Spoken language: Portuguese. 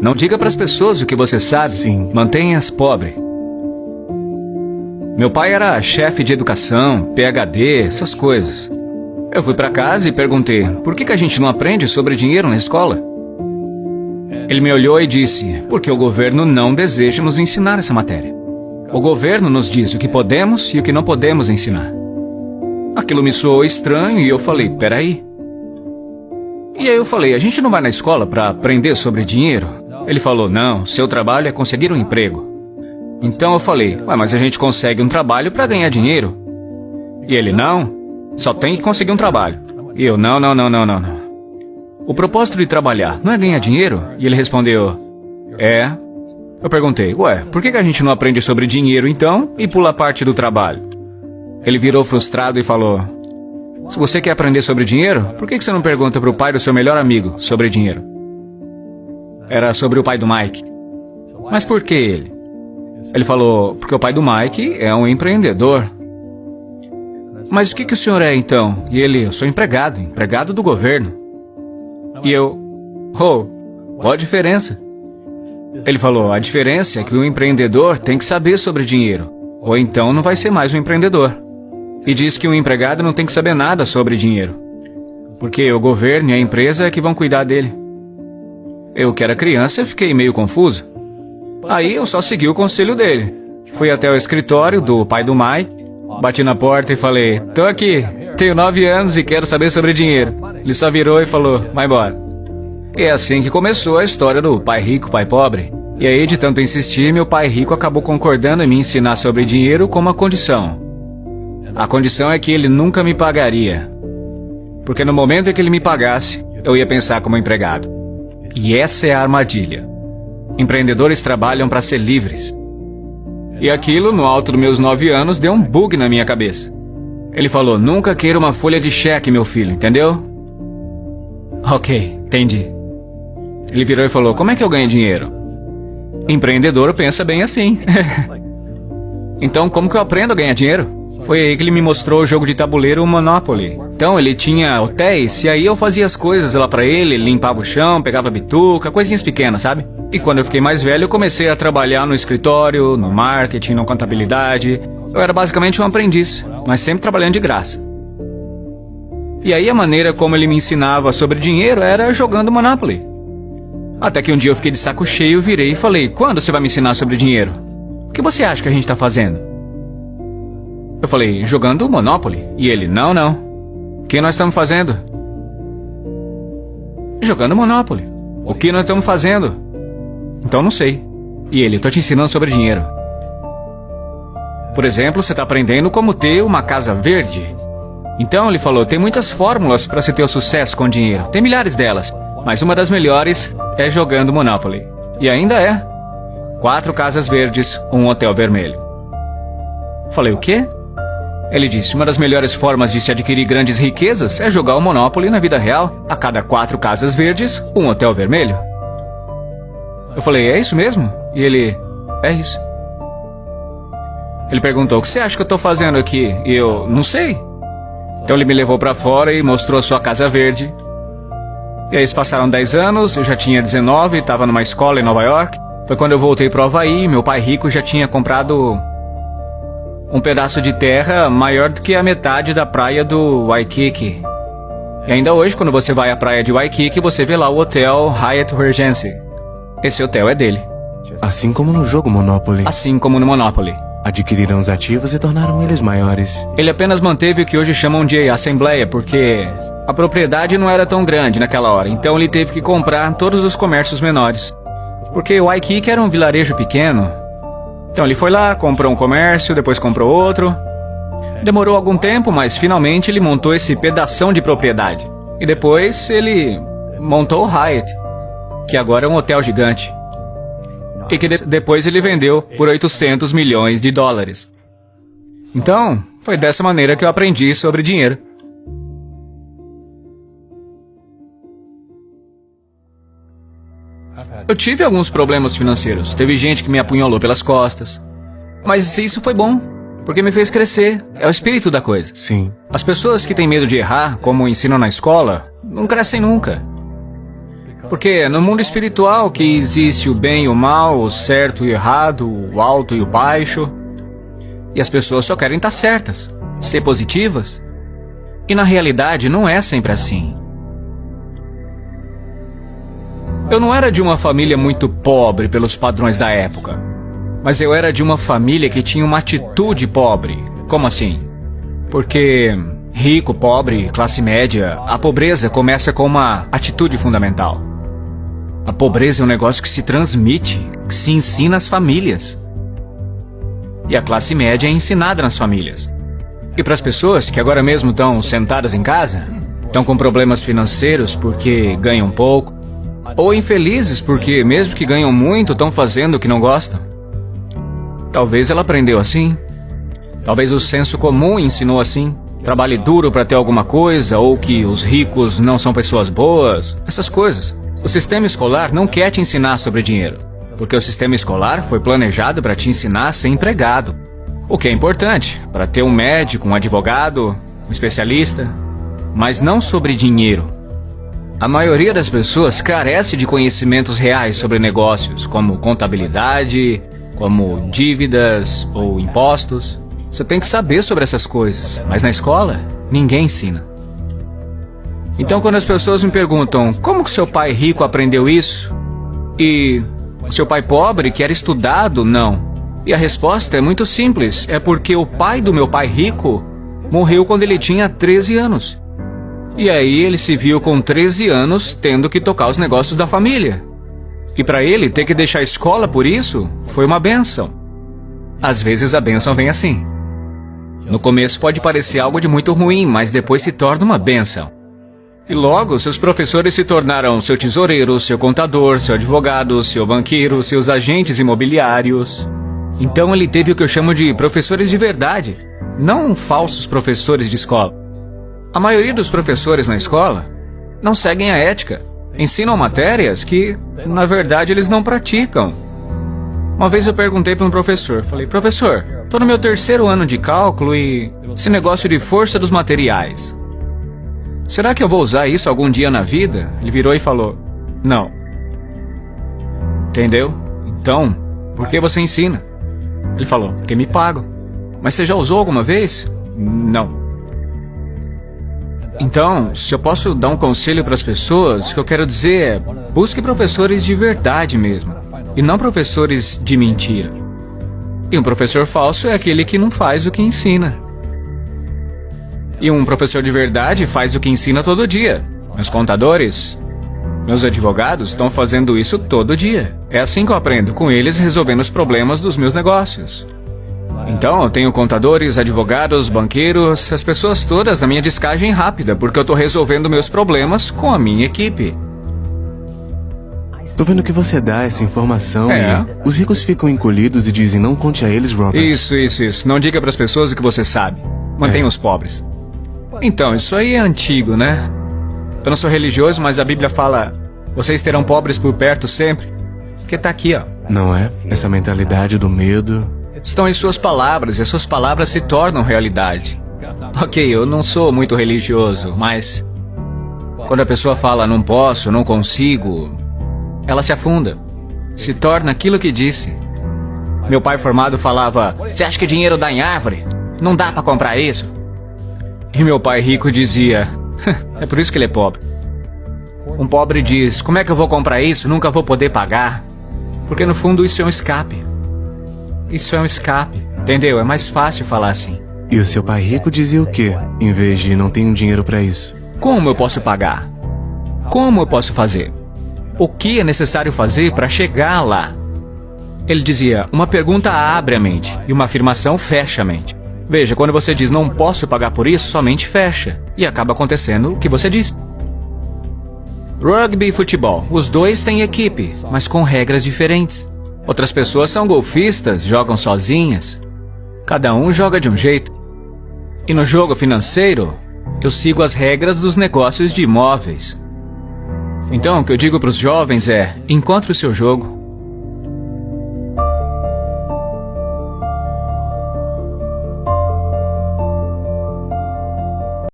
Não diga para as pessoas o que você sabe. Sim. Mantenha-as pobre. Meu pai era chefe de educação, PhD, essas coisas. Eu fui para casa e perguntei, por que a gente não aprende sobre dinheiro na escola? Ele me olhou e disse, porque o governo não deseja nos ensinar essa matéria. O governo nos diz o que podemos e o que não podemos ensinar. Aquilo me soou estranho e eu falei, peraí. E aí eu falei, a gente não vai na escola para aprender sobre dinheiro? Ele falou, não, seu trabalho é conseguir um emprego. Então eu falei, ué, mas a gente consegue um trabalho para ganhar dinheiro. E ele, não, só tem que conseguir um trabalho. E eu, não. O propósito de trabalhar não é ganhar dinheiro? E ele respondeu, é. Eu perguntei, ué, por que a gente não aprende sobre dinheiro então e pula a parte do trabalho? Ele virou frustrado e falou, se você quer aprender sobre dinheiro, por que você não pergunta para o pai do seu melhor amigo sobre dinheiro? Era sobre o pai do Mike. Mas por que ele? Ele falou, porque o pai do Mike é um empreendedor. Mas o que o senhor é então? E ele, eu sou empregado do governo. E eu, qual a diferença? Ele falou, a diferença é que o empreendedor tem que saber sobre dinheiro, ou então não vai ser mais um empreendedor. E diz que o empregado não tem que saber nada sobre dinheiro, porque o governo e a empresa é que vão cuidar dele. Eu, que era criança, fiquei meio confuso. Aí eu só segui o conselho dele. Fui até o escritório do pai do Mike, bati na porta e falei, tô aqui, tenho 9 anos e quero saber sobre dinheiro. Ele só virou e falou, vai embora. E é assim que começou a história do pai rico, pai pobre. E aí, de tanto insistir, meu pai rico acabou concordando em me ensinar sobre dinheiro com uma condição. A condição é que ele nunca me pagaria. Porque no momento em que ele me pagasse, eu ia pensar como empregado. E essa é a armadilha. Empreendedores trabalham para ser livres. E aquilo, no alto dos meus 9 anos, deu um bug na minha cabeça. Ele falou, nunca queira uma folha de cheque, meu filho, entendeu? Ok, entendi. Ele virou e falou, como é que eu ganho dinheiro? Empreendedor pensa bem assim. Então, como que eu aprendo a ganhar dinheiro? Foi aí que ele me mostrou o jogo de tabuleiro, o Monopoly. Então, ele tinha hotéis, e aí eu fazia as coisas lá pra ele, limpava o chão, pegava bituca, coisinhas pequenas, sabe? E quando eu fiquei mais velho, eu comecei a trabalhar no escritório, no marketing, na contabilidade. Eu era basicamente um aprendiz, mas sempre trabalhando de graça. E aí a maneira como ele me ensinava sobre dinheiro era jogando Monopoly. Até que um dia eu fiquei de saco cheio, virei e falei, quando você vai me ensinar sobre dinheiro? O que você acha que a gente tá fazendo? Eu falei, jogando Monopoly. E ele, não. O que nós estamos fazendo? Jogando Monopoly. O que nós estamos fazendo? Então não sei. E ele, tô te ensinando sobre dinheiro. Por exemplo, você tá aprendendo como ter uma casa verde. Então ele falou, tem muitas fórmulas para se ter o sucesso com dinheiro. Tem milhares delas. Mas uma das melhores é jogando Monopoly. E ainda é. 4 casas verdes, um hotel vermelho. Falei, o quê? Ele disse, uma das melhores formas de se adquirir grandes riquezas é jogar o Monopoly na vida real. A cada 4 casas verdes, um hotel vermelho. Eu falei, é isso mesmo? E ele, é isso. Ele perguntou, o que você acha que eu tô fazendo aqui? E eu, não sei. Então ele me levou pra fora e mostrou a sua casa verde. E aí se passaram 10 anos, eu já tinha 19, estava numa escola em Nova York. Foi quando eu voltei pro Havaí, meu pai rico já tinha comprado um pedaço de terra maior do que a metade da praia do Waikiki. E ainda hoje, quando você vai à praia de Waikiki, você vê lá o hotel Hyatt Regency. Esse hotel é dele. Assim como no jogo Monopoly. Assim como no Monopoly. Adquiriram os ativos e tornaram eles maiores. Ele apenas manteve o que hoje chamam de assembleia, porque a propriedade não era tão grande naquela hora. Então ele teve que comprar todos os comércios menores. Porque Waikiki era um vilarejo pequeno. Então ele foi lá, comprou um comércio, depois comprou outro. Demorou algum tempo, mas finalmente ele montou esse pedação de propriedade. E depois ele montou o Hyatt, que agora é um hotel gigante. E que depois ele vendeu por 800 milhões de dólares. Então, foi dessa maneira que eu aprendi sobre dinheiro. Eu tive alguns problemas financeiros. Teve gente que me apunhalou pelas costas. Mas isso foi bom, porque me fez crescer. É o espírito da coisa. Porque no mundo espiritual que existe o bem e o mal, o certo e o errado, o alto e o baixo. E as pessoas só querem estar certas, ser positivas. E na realidade não é sempre assim. Eu não era de uma família muito pobre pelos padrões da época. Mas eu era de uma família que tinha uma atitude pobre. Como assim? Porque rico, pobre, classe média, a pobreza começa com uma atitude fundamental. A pobreza é um negócio que se transmite, que se ensina às famílias. E a classe média é ensinada nas famílias. E para as pessoas que agora mesmo estão sentadas em casa, estão com problemas financeiros porque ganham pouco, ou infelizes porque, mesmo que ganham muito, estão fazendo o que não gostam. Talvez ela aprendeu assim. Talvez o senso comum ensinou assim. Trabalhe duro para ter alguma coisa, ou que os ricos não são pessoas boas. Essas coisas. O sistema escolar não quer te ensinar sobre dinheiro, porque o sistema escolar foi planejado para te ensinar a ser empregado. O que é importante, para ter um médico, um advogado, um especialista, mas não sobre dinheiro. A maioria das pessoas carece de conhecimentos reais sobre negócios, como contabilidade, como dívidas ou impostos. Você tem que saber sobre essas coisas, mas na escola, ninguém ensina. Então, quando as pessoas me perguntam como que seu pai rico aprendeu isso? E seu pai pobre, que era estudado, não. E a resposta é muito simples, é porque o pai do meu pai rico morreu quando ele tinha 13 anos. E aí ele se viu com 13 anos tendo que tocar os negócios da família. E para ele ter que deixar a escola por isso, foi uma bênção. Às vezes a bênção vem assim. No começo pode parecer algo de muito ruim, mas depois se torna uma bênção. E logo, seus professores se tornaram seu tesoureiro, seu contador, seu advogado, seu banqueiro, seus agentes imobiliários. Então ele teve o que eu chamo de professores de verdade, não falsos professores de escola. A maioria dos professores na escola não seguem a ética. Ensinam matérias que, na verdade, eles não praticam. Uma vez eu perguntei para um professor, falei, professor, estou no meu 3º ano de cálculo e esse negócio de força dos materiais. Será que eu vou usar isso algum dia na vida? Ele virou e falou, não. Entendeu? Então, por que você ensina? Ele falou, porque me pagam. Mas você já usou alguma vez? Não. Então, se eu posso dar um conselho para as pessoas, o que eu quero dizer é, busque professores de verdade mesmo, e não professores de mentira. E um professor falso é aquele que não faz o que ensina. E um professor de verdade faz o que ensina todo dia. Meus contadores, meus advogados estão fazendo isso todo dia. É assim que eu aprendo, com eles resolvendo os problemas dos meus negócios. Então, eu tenho contadores, advogados, banqueiros, as pessoas todas na minha descagem rápida, porque eu estou resolvendo meus problemas com a minha equipe. Tô vendo que você dá essa informação É. e os ricos ficam encolhidos e dizem não conte a eles, Robert. Isso. Não diga para as pessoas o que você sabe. Mantenha os pobres. Então, isso aí é antigo, né? Eu não sou religioso, mas a Bíblia fala, vocês terão pobres por perto sempre. Porque tá aqui, ó. Não é? Essa mentalidade do medo. Estão em suas palavras, e as suas palavras se tornam realidade. Ok, eu não sou muito religioso, mas quando a pessoa fala não posso, não consigo, ela se afunda. Se torna aquilo que disse. Meu pai formado falava, você acha que dinheiro dá em árvore? Não dá pra comprar isso. E meu pai rico dizia, é por isso que ele é pobre. Um pobre diz, como é que eu vou comprar isso? Nunca vou poder pagar. Porque no fundo isso é um escape. Isso é um escape, entendeu? É mais fácil falar assim. E o seu pai rico dizia o quê? Em vez de não tenho dinheiro pra isso. Como eu posso pagar? Como eu posso fazer? O que é necessário fazer para chegar lá? Ele dizia, uma pergunta abre a mente e uma afirmação fecha a mente. Veja, quando você diz não posso pagar por isso, sua mente fecha. E acaba acontecendo o que você disse. Rugby e futebol. Os dois têm equipe, mas com regras diferentes. Outras pessoas são golfistas, jogam sozinhas. Cada um joga de um jeito. E no jogo financeiro, eu sigo as regras dos negócios de imóveis. Então, o que eu digo para os jovens é, encontre o seu jogo.